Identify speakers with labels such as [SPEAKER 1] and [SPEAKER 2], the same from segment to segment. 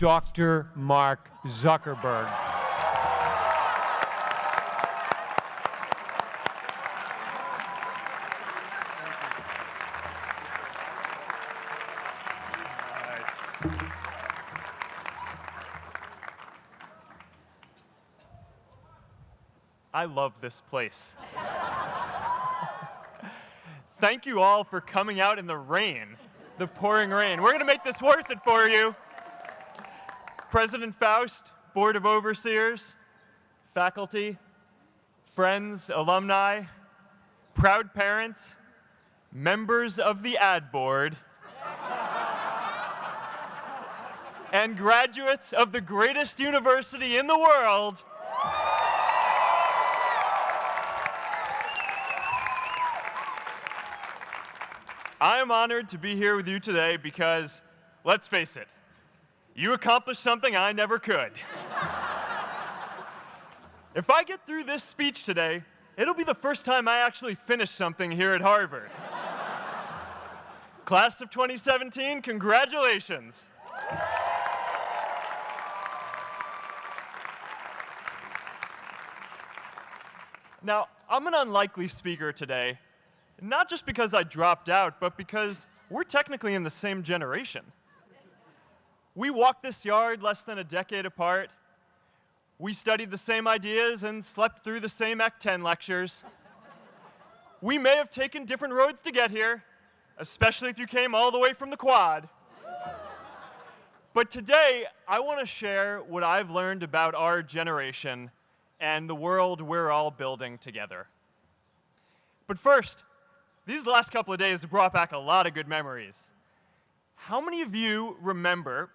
[SPEAKER 1] Dr. Mark Zuckerberg.
[SPEAKER 2] I love this place. Thank you all for coming out in the rain, the pouring rain. We're going to make this worth it for you. President Faust, Board of Overseers, faculty, friends, alumni, proud parents, members of the ad board, and graduates of the greatest university in the world, I am honored to be here with you today because, let's face it, you accomplished something I never could. If I get through this speech today, it'll be the first time I actually finish something here at Harvard. Class of 2017, congratulations. Now, I'm an unlikely speaker today, not just because I dropped out, but because we're technically in the same generation. We walked this yard less than a decade apart. We studied the same ideas and slept through the same Act 10 lectures. We may have taken different roads to get here, especially if you came all the way from the quad. But today, I want to share what I've learned about our generation and the world we're all building together. But first, these last couple of days have brought back a lot of good memories. How many of you remember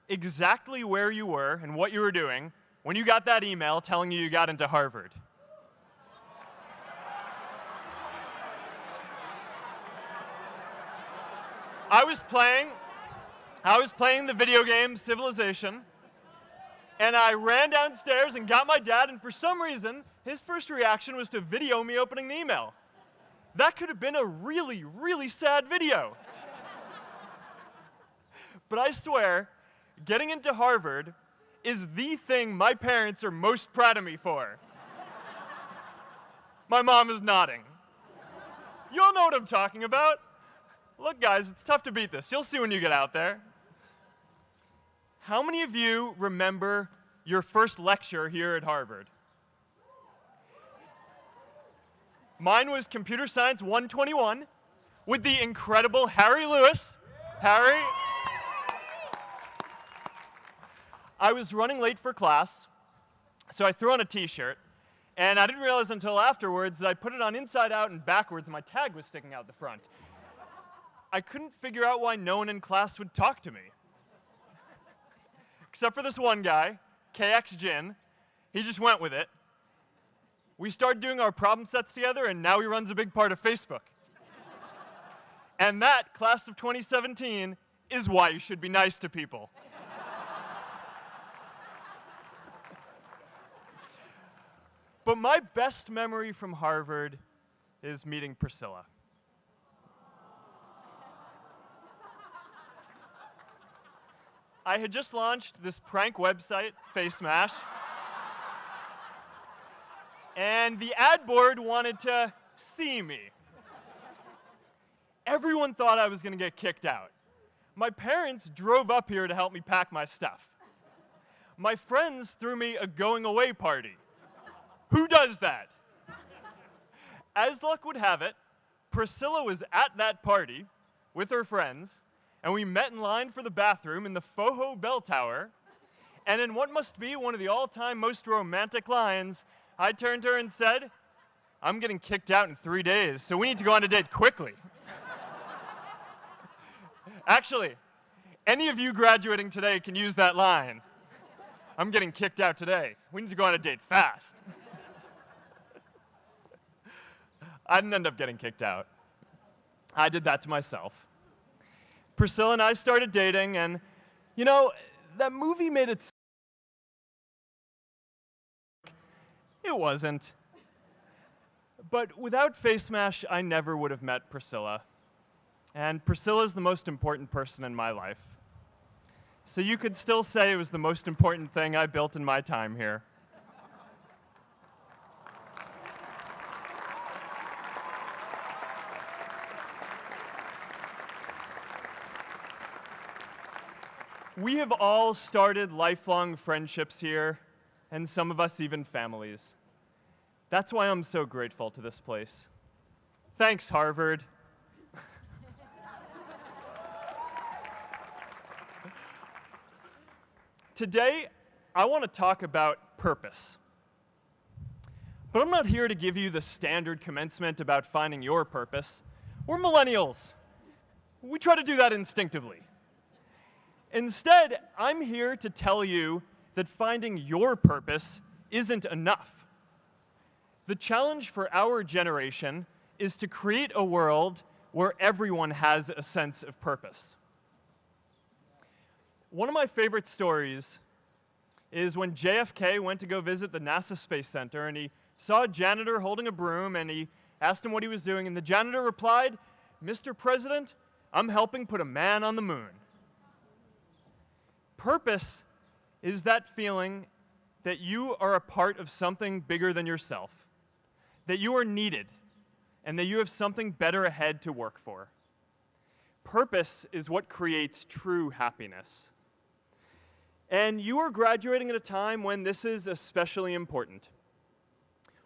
[SPEAKER 2] exactly where you were and what you were doing when you got that email telling you got into Harvard? I was playing the video game Civilization, and I ran downstairs and got my dad, and for some reason, his first reaction was to video me opening the email. That could have been a really, really sad video. But I swear, getting into Harvard is the thing my parents are most proud of me for. My mom is nodding. You all know what I'm talking about. Look, guys, it's tough to beat this. You'll see when you get out there. How many of you remember your first lecture here at Harvard? Mine was Computer Science 121 with the incredible Harry Lewis. Harry. I was running late for class, so I threw on a t-shirt, and I didn't realize until afterwards that I put it on inside out and backwards, and my tag was sticking out the front. I couldn't figure out why no one in class would talk to me. Except for this one guy, KX Jin. He just went with it. We started doing our problem sets together, and now he runs a big part of Facebook. And that, class of 2017, is why you should be nice to people. But my best memory from Harvard is meeting Priscilla. I had just launched this prank website, FaceMash, and the ad board wanted to see me. Everyone thought I was going to get kicked out. My parents drove up here to help me pack my stuff. My friends threw me a going-away party. Who does that? As luck would have it, Priscilla was at that party with her friends, and we met in line for the bathroom in the Foho Bell Tower, and in what must be one of the all-time most romantic lines, I turned to her and said, "I'm getting kicked out in 3 days, so we need to go on a date quickly." Actually, any of you graduating today can use that line. I'm getting kicked out today. We need to go on a date fast. I didn't end up getting kicked out. I did that to myself. Priscilla and I started dating, and, you know, that movie made it. It wasn't. But without FaceMash, I never would have met Priscilla. And Priscilla's the most important person in my life. So you could still say it was the most important thing I built in my time here. We have all started lifelong friendships here, and some of us even families. That's why I'm so grateful to this place. Thanks, Harvard. Today, I want to talk about purpose. But I'm not here to give you the standard commencement about finding your purpose. We're millennials. We try to do that instinctively. Instead, I'm here to tell you that finding your purpose isn't enough. The challenge for our generation is to create a world where everyone has a sense of purpose. One of my favorite stories is when JFK went to go visit the NASA Space Center, and he saw a janitor holding a broom, and he asked him what he was doing, and the janitor replied, "Mr. President, I'm helping put a man on the moon." Purpose is that feeling that you are a part of something bigger than yourself, that you are needed, and that you have something better ahead to work for. Purpose is what creates true happiness. And you are graduating at a time when this is especially important.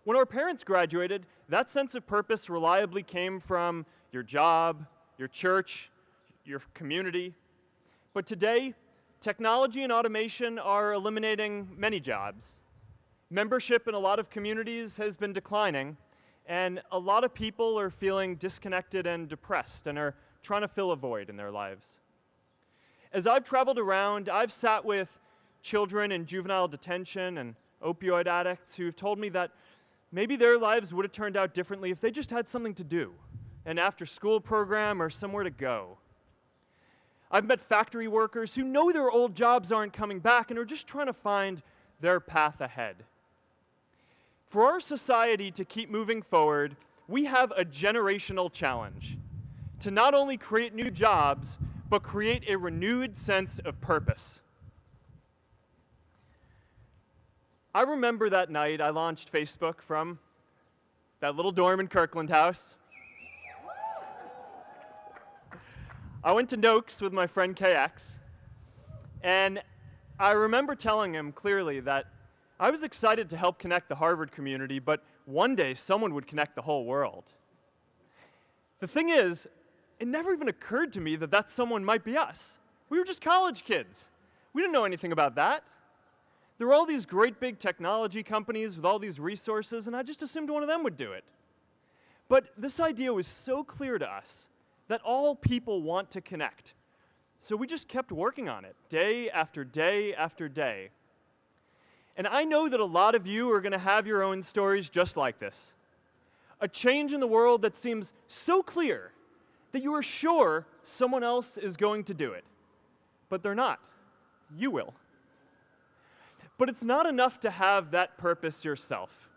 [SPEAKER 2] When our parents graduated, that sense of purpose reliably came from your job, your church, your community. But today, technology and automation are eliminating many jobs. Membership in a lot of communities has been declining, and a lot of people are feeling disconnected and depressed and are trying to fill a void in their lives. As I've traveled around, I've sat with children in juvenile detention and opioid addicts who've told me that maybe their lives would have turned out differently if they just had something to do, an after-school program or somewhere to go. I've met factory workers who know their old jobs aren't coming back and are just trying to find their path ahead. For our society to keep moving forward, we have a generational challenge to not only create new jobs, but create a renewed sense of purpose. I remember that night I launched Facebook from that little dorm in Kirkland House. I went to Noakes with my friend KX, and I remember telling him clearly that I was excited to help connect the Harvard community, but one day someone would connect the whole world. The thing is, it never even occurred to me that that someone might be us. We were just college kids. We didn't know anything about that. There were all these great big technology companies with all these resources, and I just assumed one of them would do it. But this idea was so clear to us that all people want to connect. So we just kept working on it, day after day after day. And I know that a lot of you are going to have your own stories just like this. A change in the world that seems so clear that you are sure someone else is going to do it. But they're not. You will. But it's not enough to have that purpose yourself.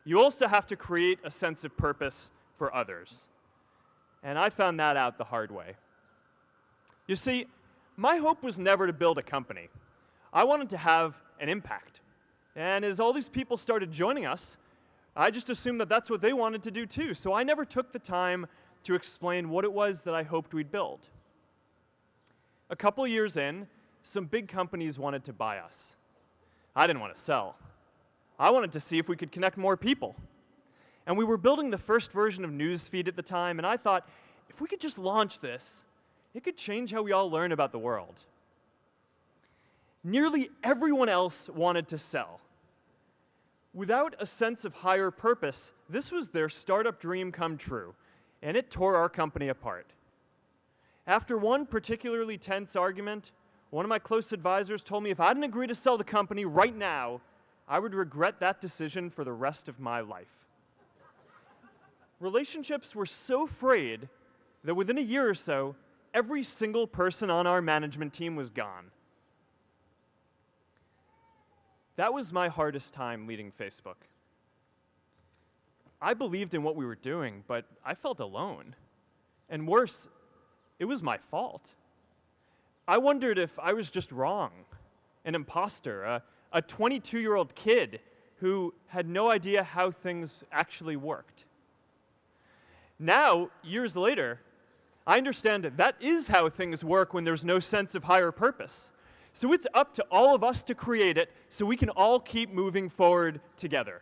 [SPEAKER 2] You also have to create a sense of purpose for others. And I found that out the hard way. You see, my hope was never to build a company. I wanted to have an impact. And as all these people started joining us, I just assumed that that's what they wanted to do too. So I never took the time to explain what it was that I hoped we'd build. A couple years in, some big companies wanted to buy us. I didn't want to sell. I wanted to see if we could connect more people. And we were building the first version of Newsfeed at the time, and I thought, if we could just launch this, it could change how we all learn about the world. Nearly everyone else wanted to sell. Without a sense of higher purpose, this was their startup dream come true, and it tore our company apart. After one particularly tense argument, one of my close advisors told me if I didn't agree to sell the company right now, I would regret that decision for the rest of my life. Relationships were so frayed that within a year or so, every single person on our management team was gone. That was my hardest time leading Facebook. I believed in what we were doing, but I felt alone. And worse, it was my fault. I wondered if I was just wrong, an imposter, a 22-year-old kid who had no idea how things actually worked. Now, years later, I understand that is how things work when there's no sense of higher purpose. So it's up to all of us to create it so we can all keep moving forward together.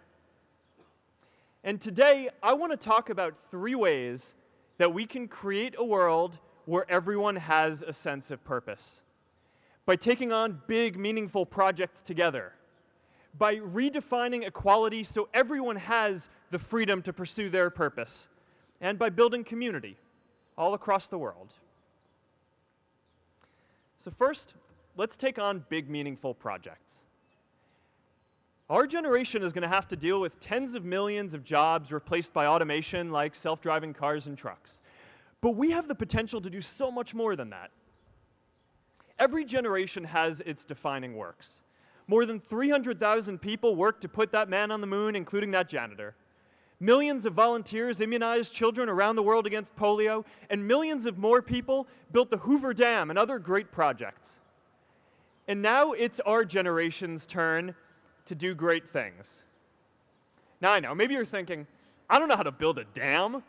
[SPEAKER 2] And today, I want to talk about 3 ways that we can create a world where everyone has a sense of purpose. By taking on big, meaningful projects together. By redefining equality so everyone has the freedom to pursue their purpose. And by building community all across the world. So first, let's take on big, meaningful projects. Our generation is going to have to deal with tens of millions of jobs replaced by automation like self-driving cars and trucks. But we have the potential to do so much more than that. Every generation has its defining works. More than 300,000 people worked to put that man on the moon, including that janitor. Millions of volunteers immunized children around the world against polio, and millions of more people built the Hoover Dam and other great projects. And now it's our generation's turn to do great things. Now I know, maybe you're thinking, I don't know how to build a dam.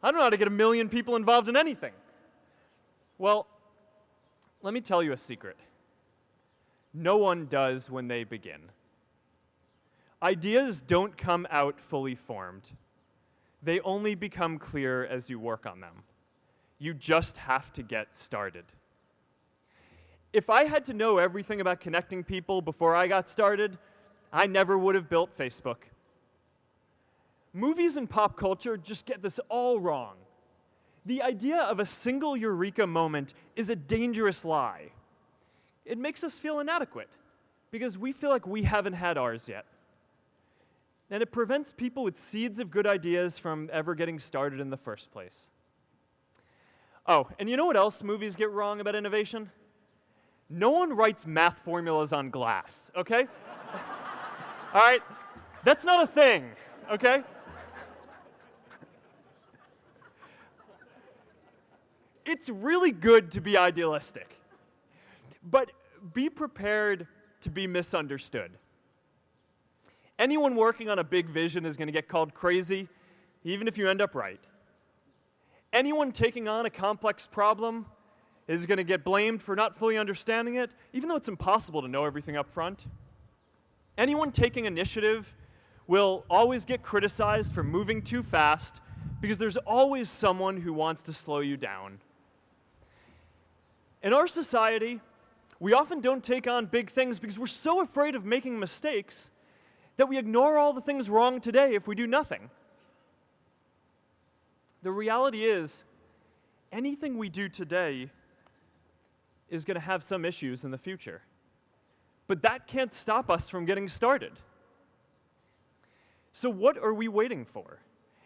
[SPEAKER 2] I don't know how to get 1 million people involved in anything. Well, let me tell you a secret. No one does when they begin. Ideas don't come out fully formed. They only become clear as you work on them. You just have to get started. If I had to know everything about connecting people before I got started, I never would have built Facebook. Movies and pop culture just get this all wrong. The idea of a single eureka moment is a dangerous lie. It makes us feel inadequate because we feel like we haven't had ours yet. And it prevents people with seeds of good ideas from ever getting started in the first place. Oh, and you know what else movies get wrong about innovation? No one writes math formulas on glass, okay? All right? That's not a thing, okay? It's really good to be idealistic, but be prepared to be misunderstood. Anyone working on a big vision is going to get called crazy, even if you end up right. Anyone taking on a complex problem is going to get blamed for not fully understanding it, even though it's impossible to know everything up front. Anyone taking initiative will always get criticized for moving too fast because there's always someone who wants to slow you down. In our society, we often don't take on big things because we're so afraid of making mistakes that we ignore all the things wrong today if we do nothing. The reality is, anything we do today is going to have some issues in the future. But that can't stop us from getting started. So what are we waiting for?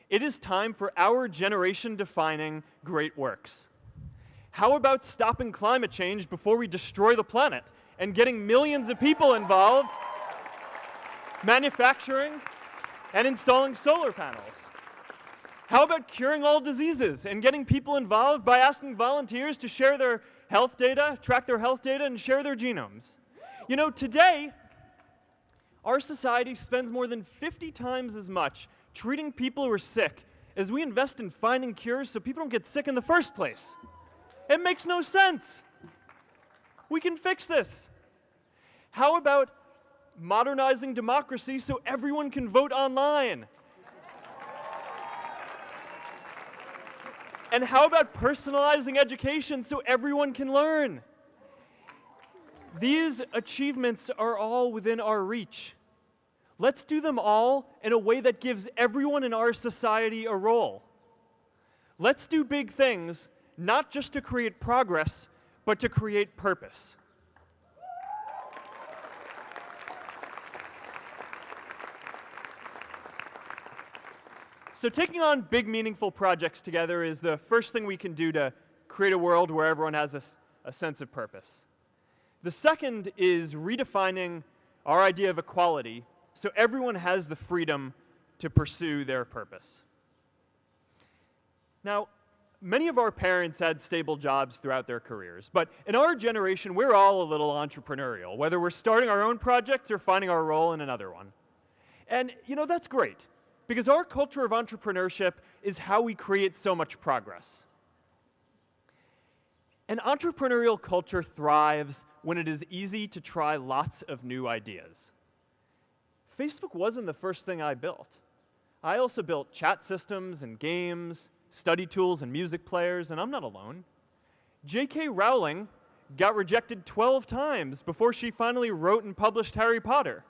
[SPEAKER 2] It is time for our generation-defining great works. How about stopping climate change before we destroy the planet and getting millions of people involved manufacturing and installing solar panels? How about curing all diseases and getting people involved by asking volunteers to share their health data, track their health data, and share their genomes? You know, today, our society spends more than 50 times as much treating people who are sick as we invest in finding cures so people don't get sick in the first place. It makes no sense. We can fix this. How about modernizing democracy so everyone can vote online? And how about personalizing education so everyone can learn? These achievements are all within our reach. Let's do them all in a way that gives everyone in our society a role. Let's do big things, not just to create progress, but to create purpose. So taking on big, meaningful projects together is the first thing we can do to create a world where everyone has a sense of purpose. The second is redefining our idea of equality so everyone has the freedom to pursue their purpose. Now, many of our parents had stable jobs throughout their careers, but in our generation, we're all a little entrepreneurial, whether we're starting our own projects or finding our role in another one. And that's great, because our culture of entrepreneurship is how we create so much progress. An entrepreneurial culture thrives when it is easy to try lots of new ideas. Facebook wasn't the first thing I built. I also built chat systems and games, study tools and music players, and I'm not alone. J.K. Rowling got rejected 12 times before she finally wrote and published Harry Potter.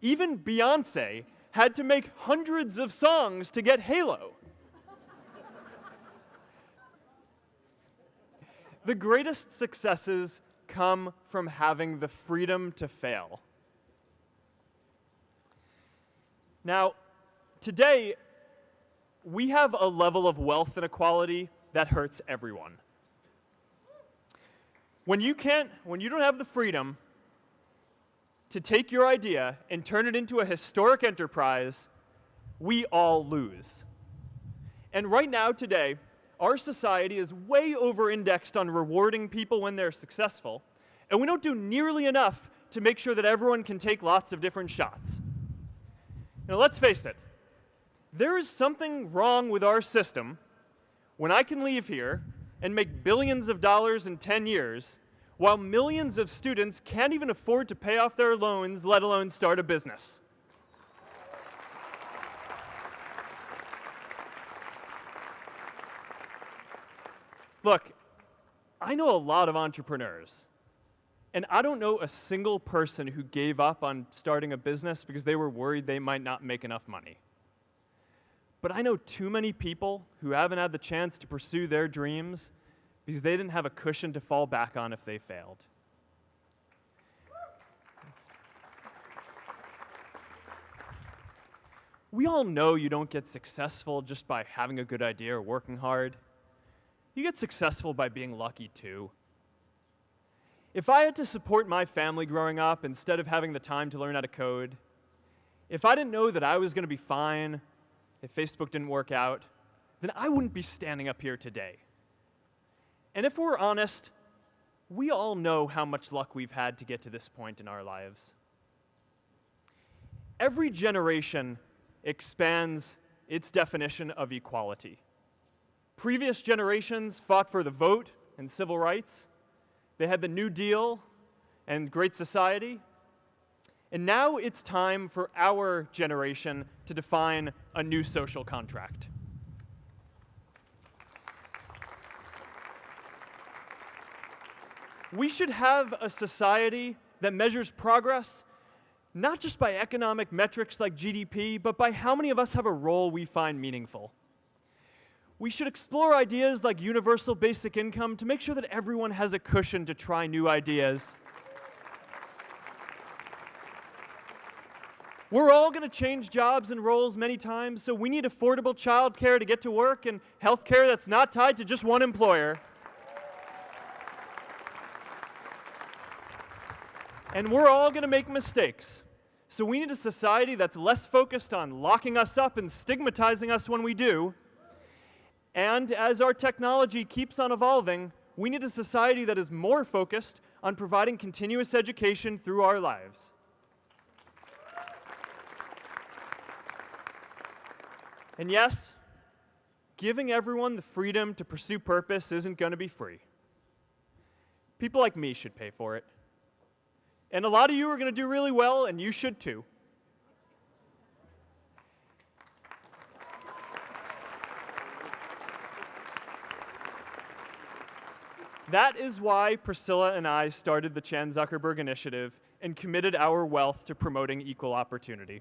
[SPEAKER 2] Even Beyoncé had to make hundreds of songs to get Halo. The greatest successes come from having the freedom to fail. Now, today, we have a level of wealth inequality that hurts everyone. When you don't have the freedom to take your idea and turn it into a historic enterprise, we all lose. And right now, today, our society is way over-indexed on rewarding people when they're successful, and we don't do nearly enough to make sure that everyone can take lots of different shots. Now, let's face it. There is something wrong with our system when I can leave here and make billions of dollars in 10 years, while millions of students can't even afford to pay off their loans, let alone start a business. Look, I know a lot of entrepreneurs, and I don't know a single person who gave up on starting a business because they were worried they might not make enough money. But I know too many people who haven't had the chance to pursue their dreams because they didn't have a cushion to fall back on if they failed. We all know you don't get successful just by having a good idea or working hard. You get successful by being lucky too. If I had to support my family growing up instead of having the time to learn how to code, if I didn't know that I was going to be fine if Facebook didn't work out, then I wouldn't be standing up here today. And if we're honest, we all know how much luck we've had to get to this point in our lives. Every generation expands its definition of equality. Previous generations fought for the vote and civil rights. They had the New Deal and Great Society. And now it's time for our generation to define a new social contract. We should have a society that measures progress not just by economic metrics like GDP, but by how many of us have a role we find meaningful. We should explore ideas like universal basic income to make sure that everyone has a cushion to try new ideas. We're all going to change jobs and roles many times, so we need affordable childcare to get to work and healthcare that's not tied to just one employer. And we're all going to make mistakes. So we need a society that's less focused on locking us up and stigmatizing us when we do. And as our technology keeps on evolving, we need a society that is more focused on providing continuous education through our lives. And yes, giving everyone the freedom to pursue purpose isn't going to be free. People like me should pay for it. And a lot of you are going to do really well, and you should too. That is why Priscilla and I started the Chan Zuckerberg Initiative and committed our wealth to promoting equal opportunity.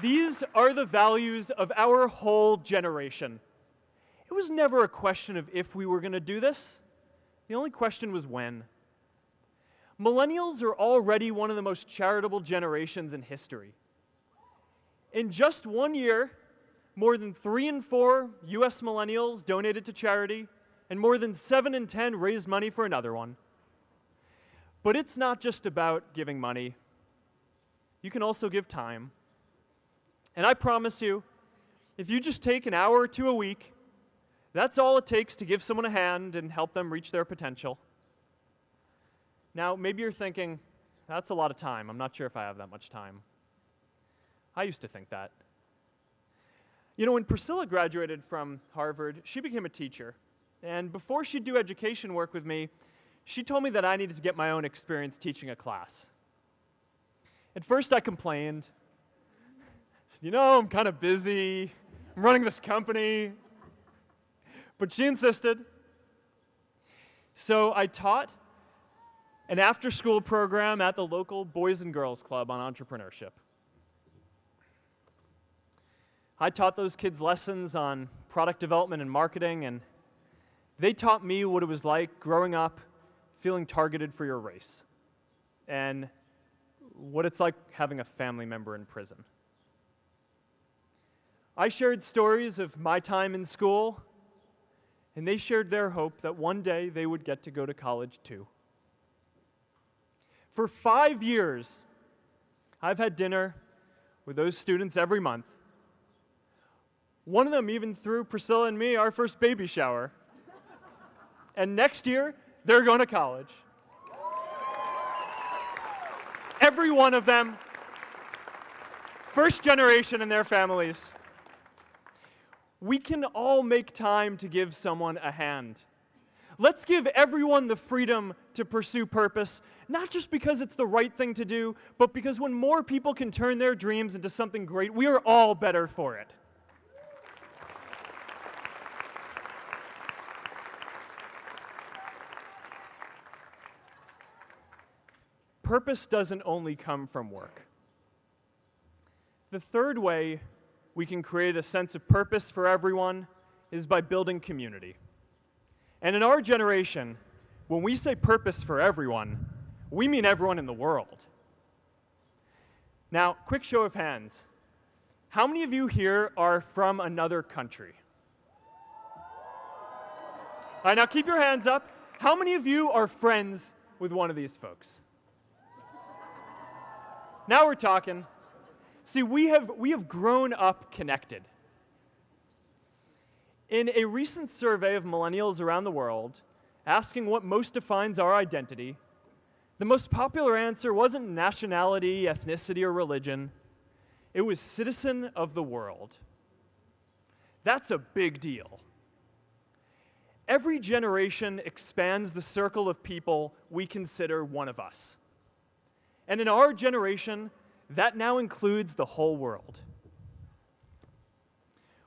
[SPEAKER 2] These are the values of our whole generation. It was never a question of if we were going to do this. The only question was when. Millennials are already one of the most charitable generations in history. In just 1 year, more than 3 in 4 US millennials donated to charity, and more than 7 in 10 raised money for another one. But it's not just about giving money. You can also give time. And I promise you, if you just take an hour or two a week, that's all it takes to give someone a hand and help them reach their potential. Now, maybe you're thinking, that's a lot of time. I'm not sure if I have that much time. I used to think that. You know, when Priscilla graduated from Harvard, she became a teacher. And before she'd do education work with me, she told me that I needed to get my own experience teaching a class. At first, I complained. I said, you know, I'm kind of busy. I'm running this company. But she insisted. So I taught an after-school program at the local Boys and Girls Club on entrepreneurship. I taught those kids lessons on product development and marketing, and they taught me what it was like growing up feeling targeted for your race, and what it's like having a family member in prison. I shared stories of my time in school, and they shared their hope that one day they would get to go to college too. For 5 years, I've had dinner with those students every month. One of them even threw Priscilla and me our first baby shower. And next year, they're going to college. Every one of them, first generation in their families. We can all make time to give someone a hand. Let's give everyone the freedom to pursue purpose, not just because it's the right thing to do, but because when more people can turn their dreams into something great, we are all better for it. Purpose doesn't only come from work. The third way we can create a sense of purpose for everyone is by building community. And in our generation, when we say purpose for everyone, we mean everyone in the world. Now, quick show of hands. How many of you here are from another country? All right, now keep your hands up. How many of you are friends with one of these folks? Now we're talking. See, we have grown up connected. In a recent survey of millennials around the world, asking what most defines our identity, the most popular answer wasn't nationality, ethnicity, or religion. It was citizen of the world. That's a big deal. Every generation expands the circle of people we consider one of us. And in our generation, that now includes the whole world.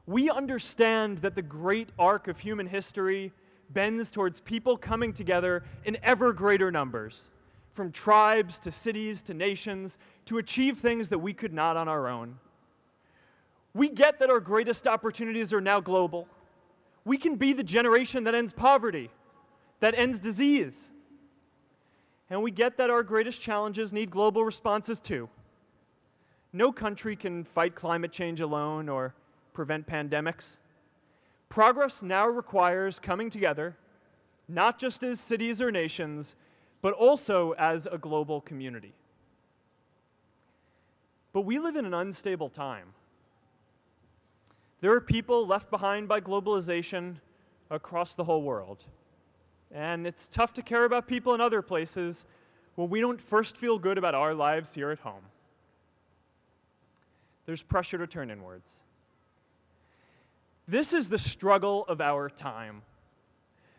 [SPEAKER 2] We understand that the great arc of human history bends towards people coming together in ever greater numbers, from tribes to cities to nations, to achieve things that we could not on our own. We get that our greatest opportunities are now global. We can be the generation that ends poverty, that ends disease. And we get that our greatest challenges need global responses too. No country can fight climate change alone or prevent pandemics. Progress now requires coming together, not just as cities or nations, but also as a global community. But we live in an unstable time. There are people left behind by globalization across the whole world. And it's tough to care about people in other places when we don't first feel good about our lives here at home. There's pressure to turn inwards. This is the struggle of our time.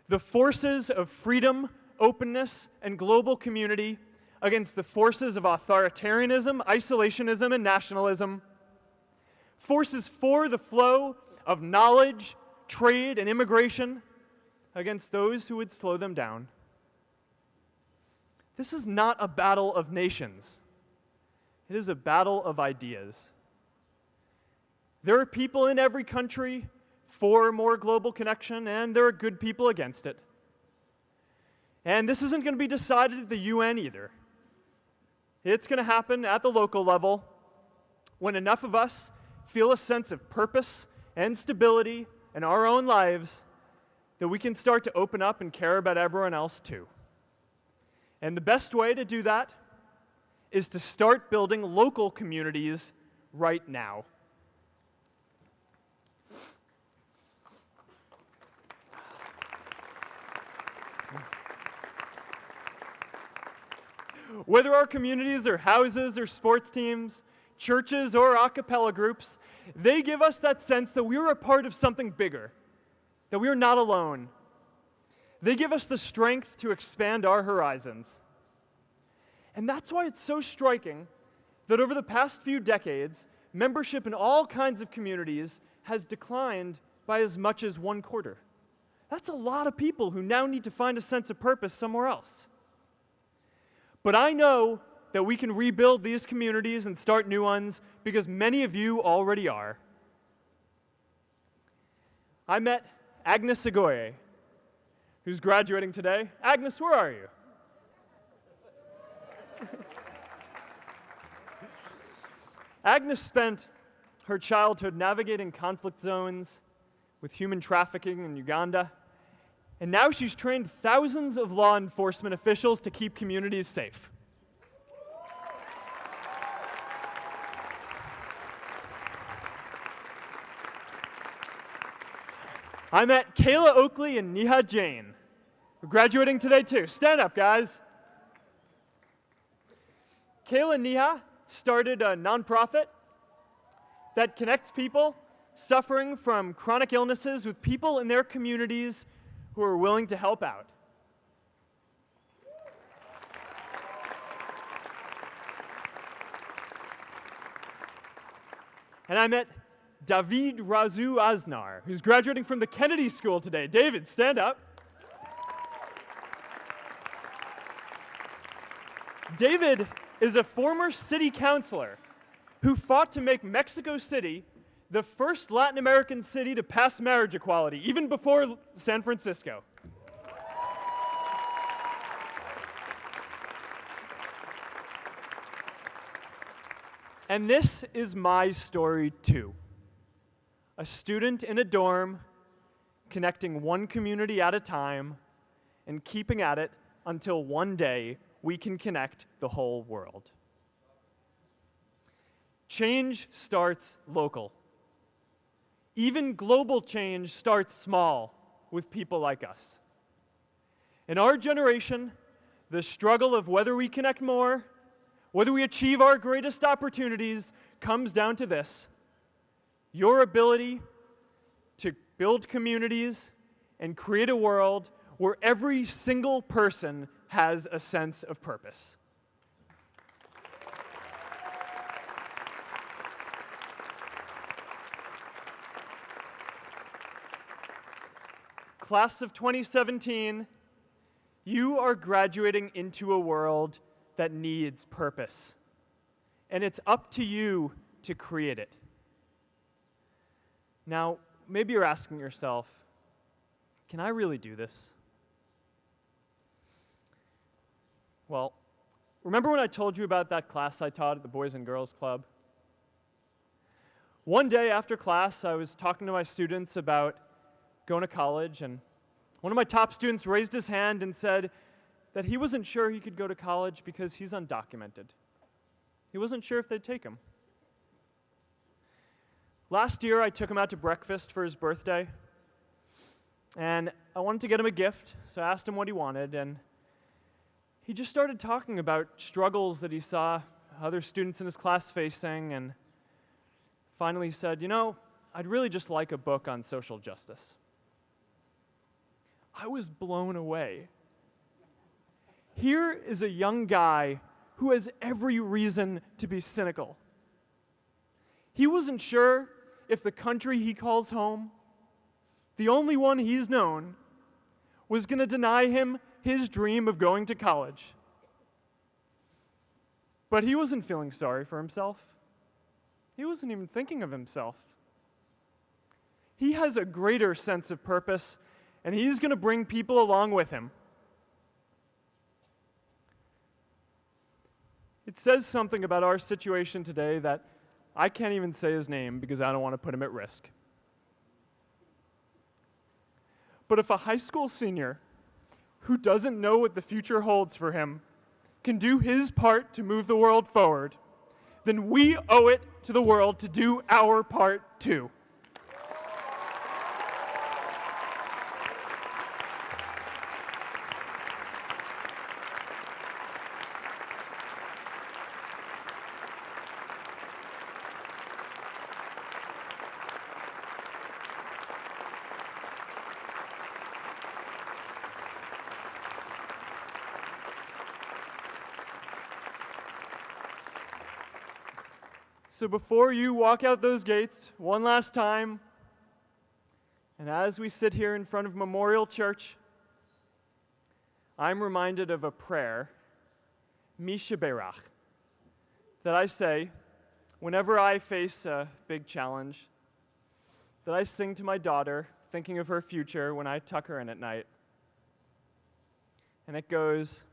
[SPEAKER 2] The forces of freedom, openness, and global community against the forces of authoritarianism, isolationism, and nationalism. Forces for the flow of knowledge, trade, and immigration against those who would slow them down. This is not a battle of nations. It is a battle of ideas. There are people in every country for more global connection, and there are good people against it. And this isn't going to be decided at the UN either. It's going to happen at the local level when enough of us feel a sense of purpose and stability in our own lives that we can start to open up and care about everyone else too. And the best way to do that is to start building local communities right now. Whether our communities are houses or sports teams, churches or a cappella groups, they give us that sense that we are a part of something bigger, that we are not alone. They give us the strength to expand our horizons. And that's why it's so striking that over the past few decades, membership in all kinds of communities has declined by as much as 1/4. That's a lot of people who now need to find a sense of purpose somewhere else. But I know that we can rebuild these communities and start new ones because many of you already are. I met Agnes Agoye, who's graduating today. Agnes, where are you? Agnes spent her childhood navigating conflict zones with human trafficking in Uganda, and now she's trained thousands of law enforcement officials to keep communities safe. I met Kayla Oakley and Neha Jain. We're graduating today too. Stand up, guys. Kayla and Neha started a nonprofit that connects people suffering from chronic illnesses with people in their communities who are willing to help out. And I met David Razu Aznar, who's graduating from the Kennedy School today. David, stand up. David is a former city councilor who fought to make Mexico City the first Latin American city to pass marriage equality, even before San Francisco. And this is my story too. A student in a dorm, connecting one community at a time, and keeping at it until one day we can connect the whole world. Change starts local. Even global change starts small with people like us. In our generation, the struggle of whether we connect more, whether we achieve our greatest opportunities, comes down to this: your ability to build communities and create a world where every single person has a sense of purpose. Class of 2017, you are graduating into a world that needs purpose, and it's up to you to create it. Now, maybe you're asking yourself, can I really do this? Well, remember when I told you about that class I taught at the Boys and Girls Club? One day after class, I was talking to my students about going to college, and one of my top students raised his hand and said that he wasn't sure he could go to college because he's undocumented. He wasn't sure if they'd take him. Last year, I took him out to breakfast for his birthday, and I wanted to get him a gift, so I asked him what he wanted, and he just started talking about struggles that he saw other students in his class facing, and finally he said, "You know, I'd really just like a book on social justice." I was blown away. Here is a young guy who has every reason to be cynical. He wasn't sure if the country he calls home, the only one he's known, was going to deny him his dream of going to college. But he wasn't feeling sorry for himself. He wasn't even thinking of himself. He has a greater sense of purpose, and he's going to bring people along with him. It says something about our situation today that I can't even say his name because I don't want to put him at risk. But if a high school senior who doesn't know what the future holds for him can do his part to move the world forward, then we owe it to the world to do our part too. So before you walk out those gates one last time, and as we sit here in front of Memorial Church, I'm reminded of a prayer, Misha Berach, that I say whenever I face a big challenge, that I sing to my daughter, thinking of her future when I tuck her in at night. And it goes,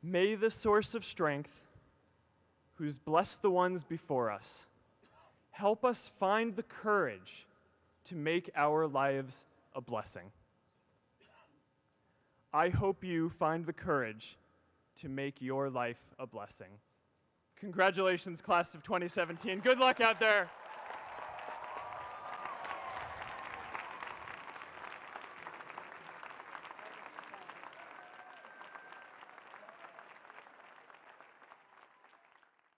[SPEAKER 2] "May the source of strength, who's blessed the ones before us, help us find the courage to make our lives a blessing." I hope you find the courage to make your life a blessing. Congratulations, class of 2017. Good luck out there.